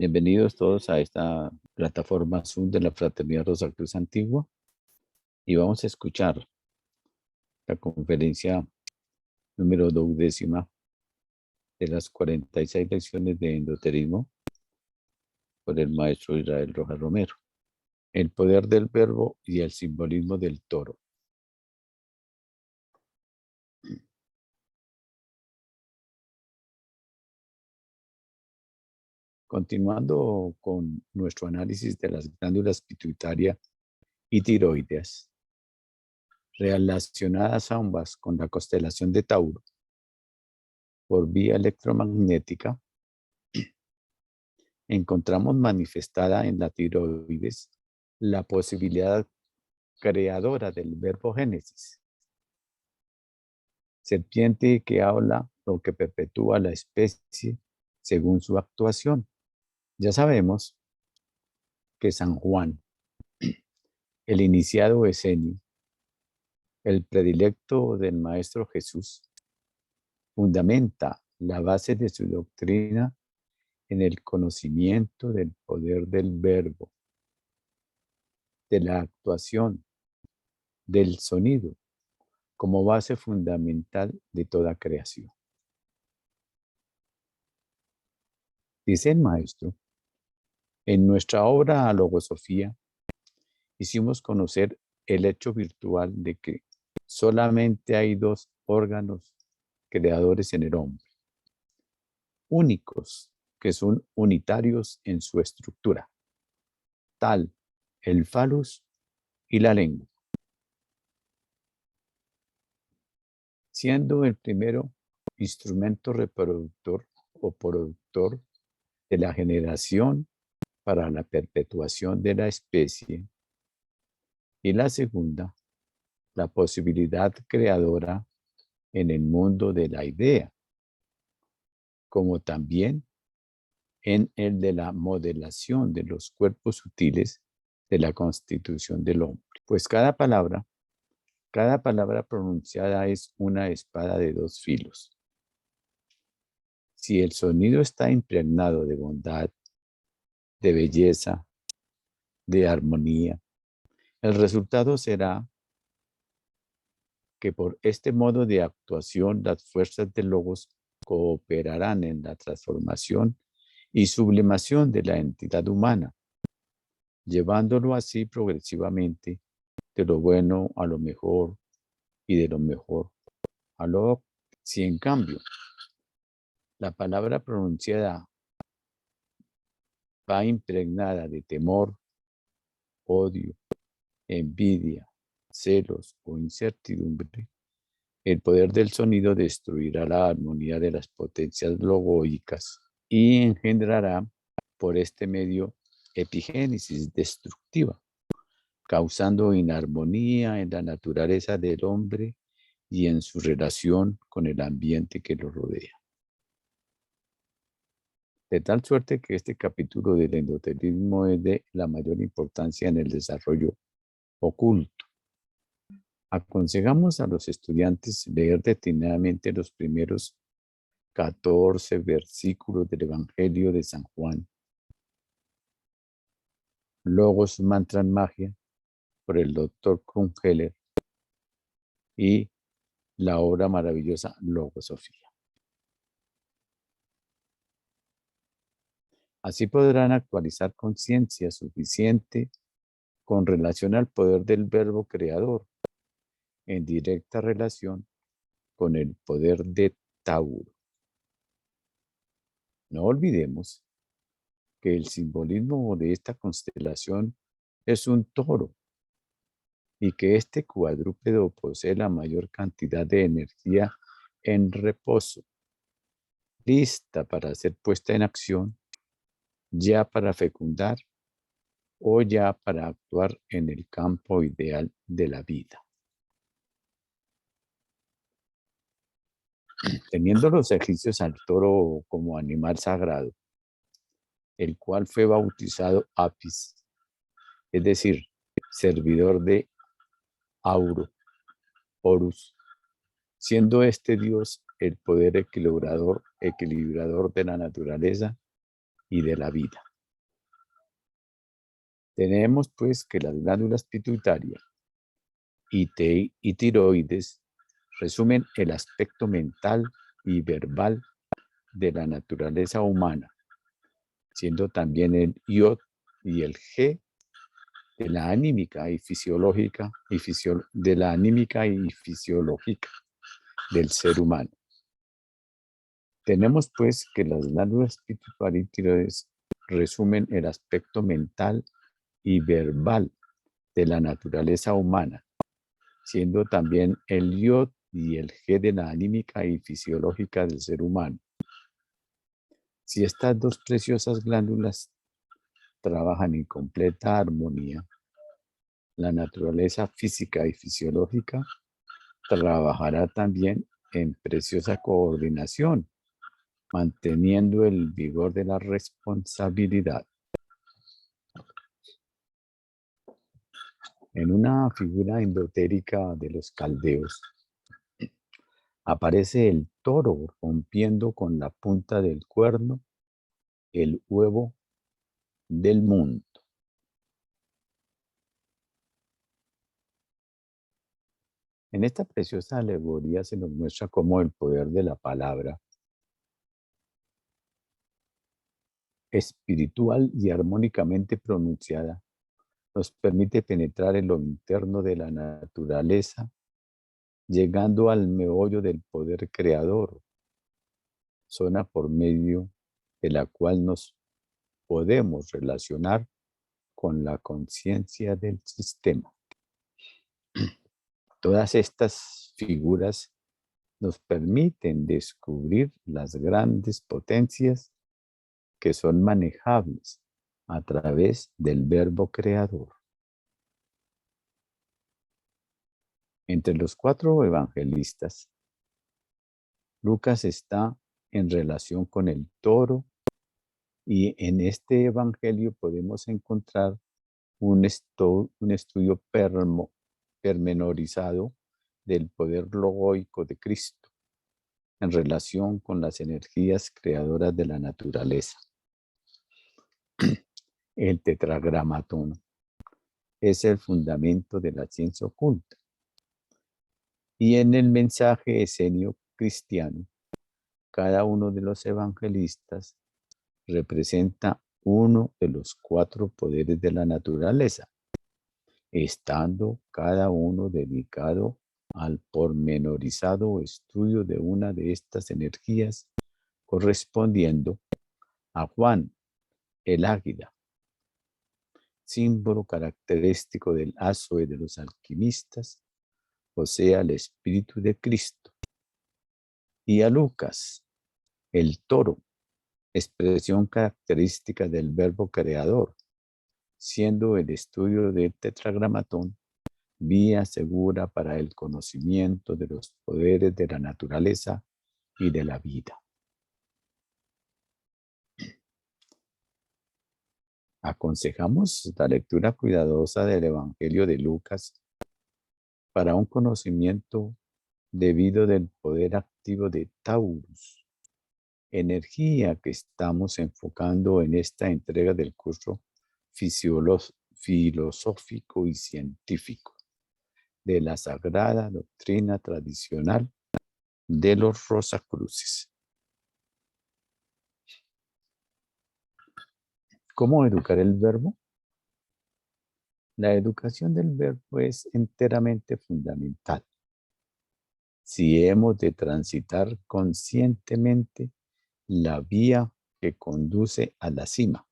Bienvenidos todos a esta plataforma Zoom de la Fraternidad Rosacruz Antigua y vamos a escuchar la conferencia número 12 de las 46 lecciones de endoterismo por el maestro Israel Rojas Romero. El poder del verbo y el simbolismo del toro. Continuando con nuestro análisis de las glándulas pituitaria y tiroides, relacionadas ambas con la constelación de Tauro, por vía electromagnética, encontramos manifestada en la tiroides la posibilidad creadora del verbo génesis. Serpiente que habla o que perpetúa la especie según su actuación. Ya sabemos que San Juan, el iniciado Eseni, el predilecto del Maestro Jesús, fundamenta la base de su doctrina en el conocimiento del poder del verbo, de la actuación, del sonido, como base fundamental de toda creación. Dice el maestro, en nuestra obra Logosofía hicimos conocer el hecho virtual de que solamente hay dos órganos creadores en el hombre, únicos, que son unitarios en su estructura, tal el falus y la lengua, siendo el primero instrumento reproductor o productor de la generación para la perpetuación de la especie, y la segunda, la posibilidad creadora en el mundo de la idea, como también en el de la modelación de los cuerpos sutiles de la constitución del hombre. Pues cada palabra pronunciada es una espada de dos filos. Si el sonido está impregnado de bondad, de belleza, de armonía, el resultado será que por este modo de actuación las fuerzas del logos cooperarán en la transformación y sublimación de la entidad humana, llevándolo así progresivamente de lo bueno a lo mejor y de lo mejor a lo óptimo. Si en cambio la palabra pronunciada va impregnada de temor, odio, envidia, celos o incertidumbre, el poder del sonido destruirá la armonía de las potencias logóicas y engendrará por este medio epigénesis destructiva, causando inarmonía en la naturaleza del hombre y en su relación con el ambiente que lo rodea. De tal suerte que este capítulo del endotelismo es de la mayor importancia en el desarrollo oculto. Aconsejamos a los estudiantes leer detenidamente los primeros 14 versículos del Evangelio de San Juan, Logos, Mantra, Magia, por el Dr. Krumheller, y la obra maravillosa Logosofía. Así podrán actualizar conciencia suficiente con relación al poder del verbo creador, en directa relación con el poder de Tauro. No olvidemos que el simbolismo de esta constelación es un toro y que este cuadrúpedo posee la mayor cantidad de energía en reposo, lista para ser puesta en acción, ya para fecundar o ya para actuar en el campo ideal de la vida. Teniendo los egipcios al toro como animal sagrado, el cual fue bautizado Apis, es decir, servidor de Auro, Horus, siendo este dios el poder equilibrador de la naturaleza y de la vida. Tenemos pues que las glándulas pituitarias y tiroides resumen el aspecto mental y verbal de la naturaleza humana, siendo también el Iod y el G de la anímica y fisiológica del ser humano. Tenemos pues que las glándulas pituitarias y tiroides resumen el aspecto mental y verbal de la naturaleza humana, siendo también el Iod y el G de la anímica y fisiológica del ser humano. Si estas dos preciosas glándulas trabajan en completa armonía, la naturaleza física y fisiológica trabajará también en preciosa coordinación, manteniendo el vigor de la responsabilidad. En una figura endotérica de los caldeos, aparece el toro rompiendo con la punta del cuerno el huevo del mundo. En esta preciosa alegoría se nos muestra cómo el poder de la palabra espiritual y armónicamente pronunciada nos permite penetrar en lo interno de la naturaleza, llegando al meollo del poder creador, zona por medio de la cual nos podemos relacionar con la conciencia del sistema. Todas estas figuras nos permiten descubrir las grandes potencias que son manejables a través del verbo creador. Entre los 4 evangelistas, Lucas está en relación con el toro y en este evangelio podemos encontrar un estudio pormenorizado del poder logoico de Cristo en relación con las energías creadoras de la naturaleza. El tetragramatón es el fundamento de la ciencia oculta. Y en el mensaje esenio cristiano, cada uno de los evangelistas representa uno de los 4 poderes de la naturaleza, estando cada uno dedicado al pormenorizado estudio de una de estas energías, correspondiendo a Juan, el águila, símbolo característico del Azoe de los alquimistas, o sea, el Espíritu de Cristo, y a Lucas, el toro, expresión característica del verbo creador, siendo el estudio del tetragramatón vía segura para el conocimiento de los poderes de la naturaleza y de la vida. Aconsejamos la lectura cuidadosa del Evangelio de Lucas para un conocimiento debido del poder activo de Taurus, energía que estamos enfocando en esta entrega del curso filosófico y científico de la sagrada doctrina tradicional de los Rosacruces. ¿Cómo educar el verbo? La educación del verbo es enteramente fundamental. Si hemos de transitar conscientemente la vía que conduce a la cima,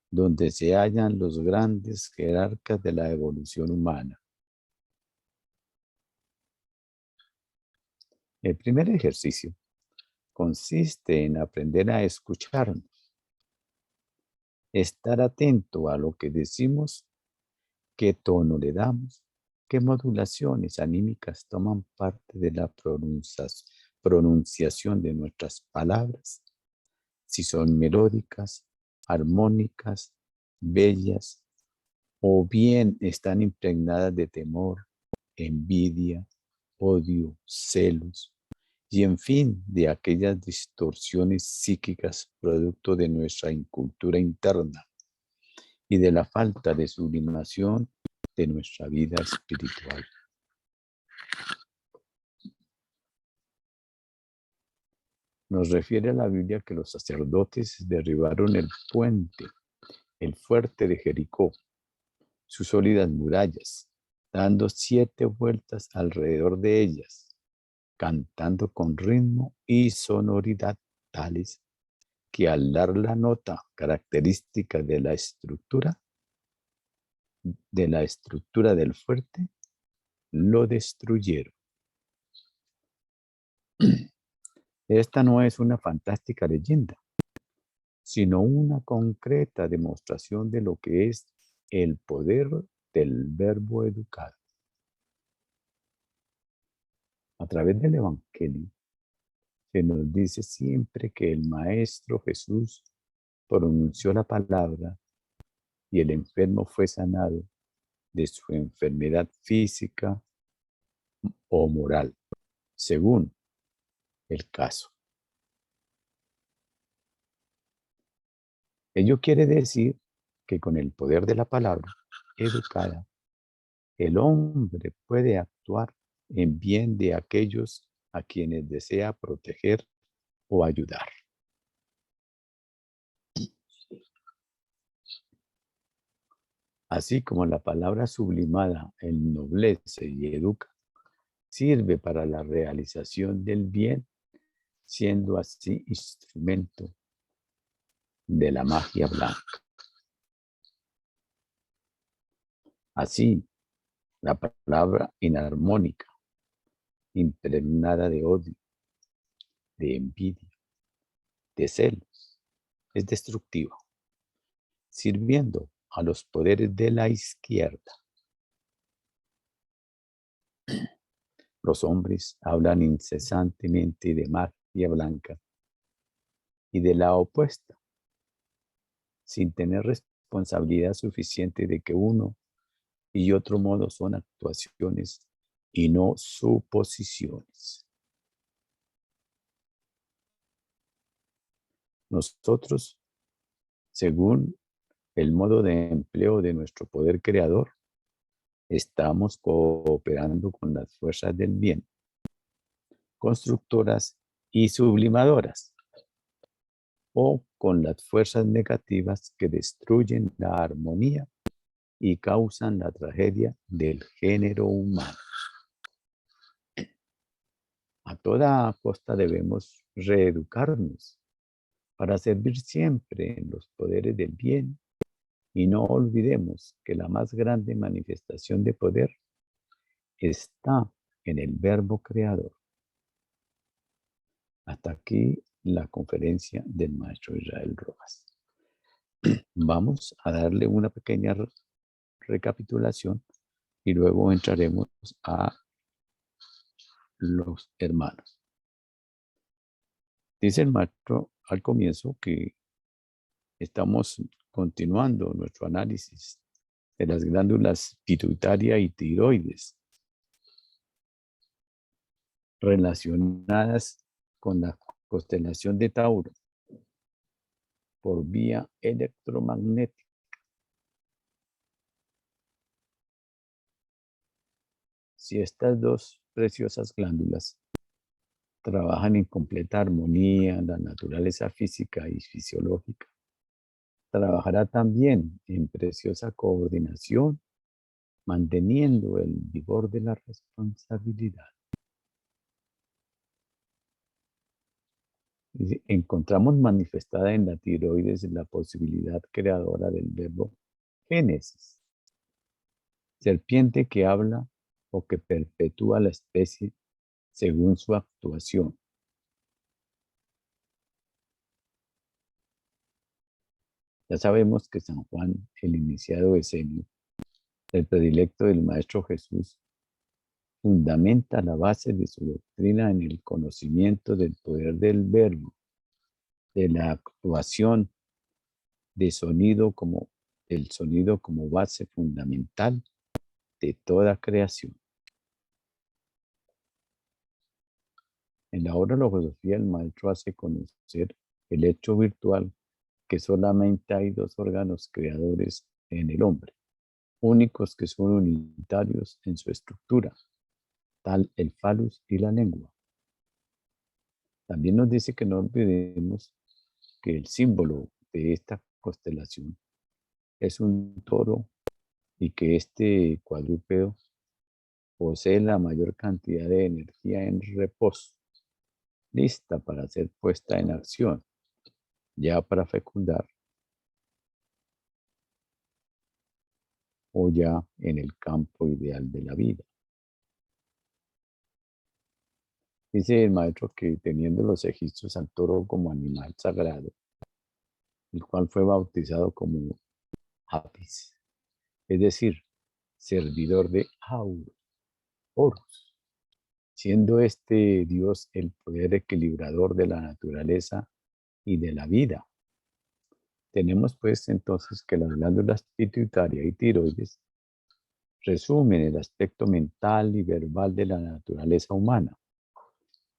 donde se hallan los grandes jerarcas de la evolución humana. El primer ejercicio consiste en aprender a escucharnos, estar atento a lo que decimos, qué tono le damos, qué modulaciones anímicas toman parte de la pronunciación de nuestras palabras, si son melódicas, armónicas, bellas, o bien están impregnadas de temor, envidia, odio, celos, y en fin, de aquellas distorsiones psíquicas producto de nuestra incultura interna y de la falta de sublimación de nuestra vida espiritual. Nos refiere a la Biblia que los sacerdotes derribaron el puente, el fuerte de Jericó, sus sólidas murallas, dando 7 vueltas alrededor de ellas, cantando con ritmo y sonoridad tales que al dar la nota característica de la estructura del fuerte, lo destruyeron. Esta no es una fantástica leyenda, sino una concreta demostración de lo que es el poder del verbo educado. A través del Evangelio se nos dice siempre que el Maestro Jesús pronunció la palabra y el enfermo fue sanado de su enfermedad física o moral, según el caso. Ello quiere decir que con el poder de la palabra educada, el hombre puede actuar en bien de aquellos a quienes desea proteger o ayudar. Así como la palabra sublimada ennoblece y educa, sirve para la realización del bien, siendo así instrumento de la magia blanca. Así, la palabra inarmónica, impregnada de odio, de envidia, de celos, es destructiva, sirviendo a los poderes de la izquierda. Los hombres hablan incesantemente de magia blanca y de la opuesta, sin tener responsabilidad suficiente de que uno y otro modo son actuaciones y no suposiciones. Nosotros, según el modo de empleo de nuestro poder creador, estamos cooperando con las fuerzas del bien, constructoras y sublimadoras, o con las fuerzas negativas que destruyen la armonía y causan la tragedia del género humano. A toda costa debemos reeducarnos para servir siempre en los poderes del bien y no olvidemos que la más grande manifestación de poder está en el verbo creador. Hasta aquí la conferencia del maestro Israel Rojas. Vamos a darle una pequeña recapitulación y luego entraremos a los hermanos. Dice el maestro al comienzo que estamos continuando nuestro análisis de las glándulas pituitaria y tiroides relacionadas con la constelación de Tauro por vía electromagnética. Si estas dos preciosas glándulas trabajan en completa armonía, la naturaleza física y fisiológica trabajará también en preciosa coordinación, manteniendo el vigor de la responsabilidad. Encontramos manifestada en la tiroides la posibilidad creadora del verbo génesis, serpiente que habla o que perpetúa la especie según su actuación. Ya sabemos que San Juan, el iniciado Esenio, el predilecto del Maestro Jesús, fundamenta la base de su doctrina en el conocimiento del poder del verbo, de la actuación de sonido como el sonido como base fundamental de toda creación. En la obra de la filosofía, el maestro hace conocer el hecho virtual que solamente hay dos órganos creadores en el hombre, únicos que son unitarios en su estructura, tal el falus y la lengua. También nos dice que no olvidemos que el símbolo de esta constelación es un toro y que este cuadrúpedo posee la mayor cantidad de energía en reposo, lista para ser puesta en acción, ya para fecundar o ya en el campo ideal de la vida. Dice el maestro que teniendo los egipcios al toro como animal sagrado, el cual fue bautizado como Apis, es decir, servidor de Horus, siendo este Dios el poder equilibrador de la naturaleza y de la vida. Tenemos pues entonces que las glándulas pituitaria y tiroides resumen el aspecto mental y verbal de la naturaleza humana,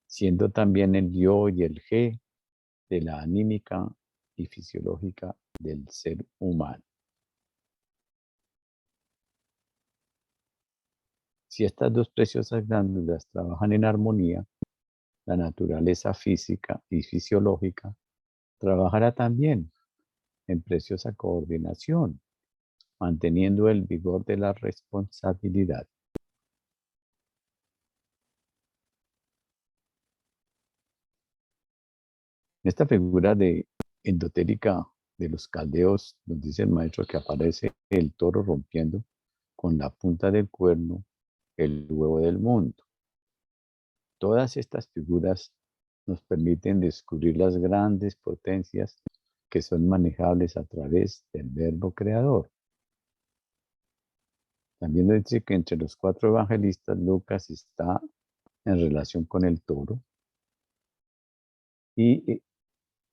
siendo también el yo y el G de la anímica y fisiológica del ser humano. Si estas dos preciosas glándulas trabajan en armonía, la naturaleza física y fisiológica trabajará también en preciosa coordinación, manteniendo el vigor de la responsabilidad. Esta figura de endotérica de los caldeos, nos dice el maestro que aparece el toro rompiendo con la punta del cuerno el huevo del mundo. Todas estas figuras nos permiten descubrir las grandes potencias que son manejables a través del verbo creador. También nos dice que entre los 4 evangelistas Lucas está en relación con el toro y,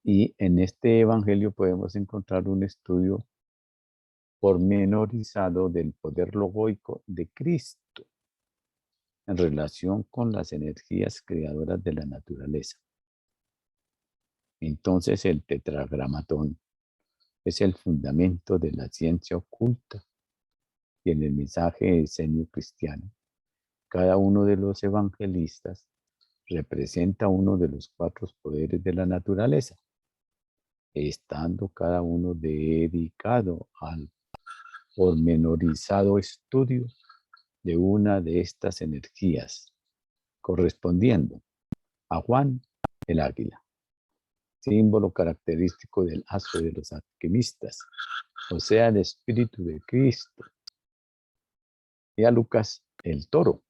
y en este evangelio podemos encontrar un estudio pormenorizado del poder logoico de Cristo en relación con las energías creadoras de la naturaleza. Entonces el tetragramatón es el fundamento de la ciencia oculta y en el mensaje esenio cristiano. Cada uno de los evangelistas representa uno de los 4 poderes de la naturaleza, estando cada uno dedicado al pormenorizado estudio de una de estas energías, correspondiendo a Juan el águila, símbolo característico del astro de los alquimistas, o sea, el espíritu de Cristo, y a Lucas el toro,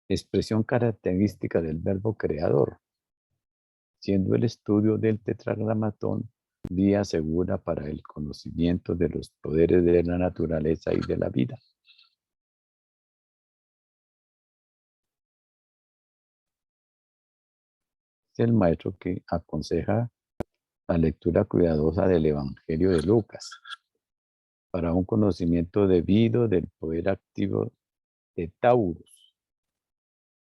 expresión característica del verbo creador, siendo el estudio del tetragramatón vía segura para el conocimiento de los poderes de la naturaleza y de la vida. Es el maestro que aconseja la lectura cuidadosa del Evangelio de Lucas para un conocimiento debido del poder activo de Taurus,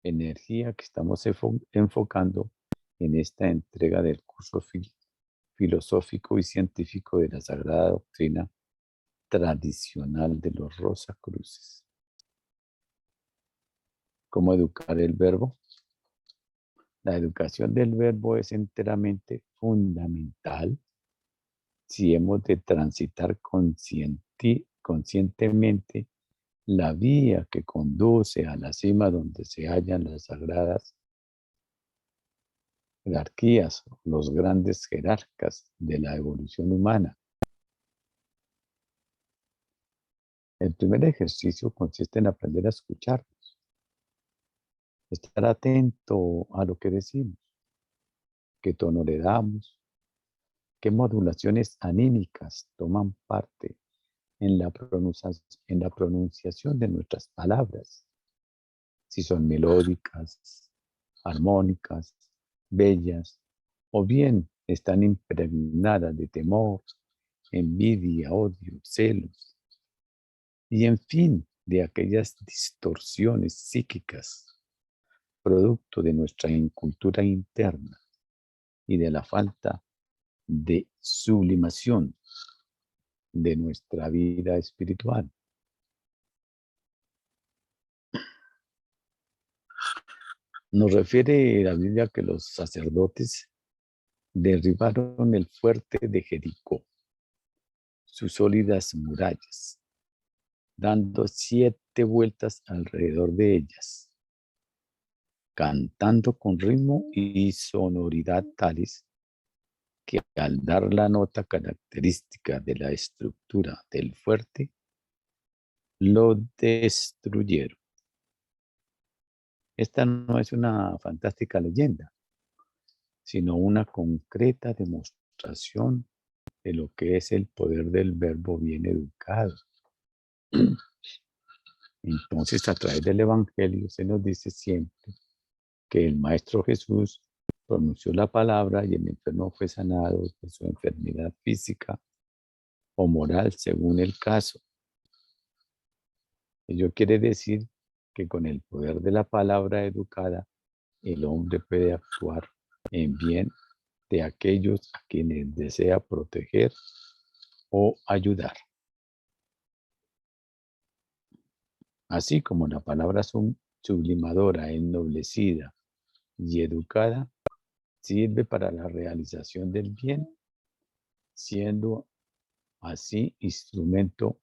energía que estamos enfocando en esta entrega del curso filosófico y científico de la Sagrada Doctrina tradicional de los Rosacruces. ¿Cómo educar el verbo? La educación del verbo es enteramente fundamental si hemos de transitar conscientemente la vía que conduce a la cima donde se hallan las sagradas jerarquías, los grandes jerarcas de la evolución humana. El primer ejercicio consiste en aprender a escucharnos, estar atento a lo que decimos, qué tono le damos, qué modulaciones anímicas toman parte en la pronunciación de nuestras palabras, si son melódicas, armónicas, bellas, o bien están impregnadas de temor, envidia, odio, celos, y en fin, de aquellas distorsiones psíquicas, producto de nuestra incultura interna y de la falta de sublimación de nuestra vida espiritual. Nos refiere la Biblia que los sacerdotes derribaron el fuerte de Jericó, sus sólidas murallas, dando 7 vueltas alrededor de ellas, cantando con ritmo y sonoridad tales que al dar la nota característica de la estructura del fuerte, lo destruyeron. Esta no es una fantástica leyenda, sino una concreta demostración de lo que es el poder del verbo bien educado. Entonces, a través del Evangelio se nos dice siempre que el Maestro Jesús pronunció la palabra y el enfermo fue sanado de su enfermedad física o moral, según el caso. Ello quiere decir que con el poder de la palabra educada, el hombre puede actuar en bien de aquellos a quienes desea proteger o ayudar. Así como la palabra sublimadora, ennoblecida y educada sirve para la realización del bien, siendo así instrumento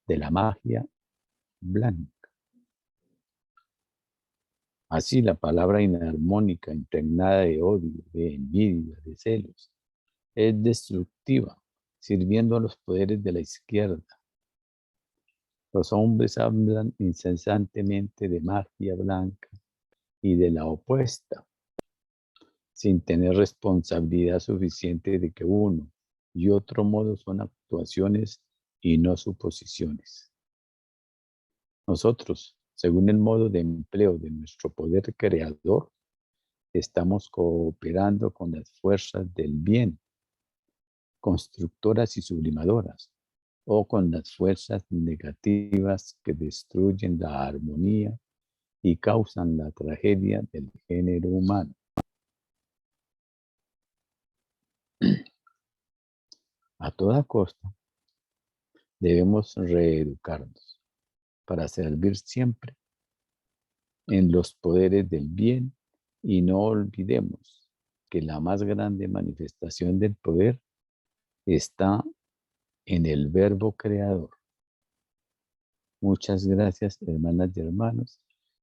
de la magia blanca. Así la palabra inarmónica, impregnada de odio, de envidia, de celos, es destructiva, sirviendo a los poderes de la izquierda. Los hombres hablan incesantemente de magia blanca y de la opuesta, sin tener responsabilidad suficiente de que uno y otro modo son actuaciones y no suposiciones. Nosotros, según el modo de empleo de nuestro poder creador, estamos cooperando con las fuerzas del bien, constructoras y sublimadoras, o con las fuerzas negativas que destruyen la armonía y causan la tragedia del género humano. A toda costa debemos reeducarnos para servir siempre en los poderes del bien y no olvidemos que la más grande manifestación del poder está en el verbo creador. Muchas gracias, hermanas y hermanos.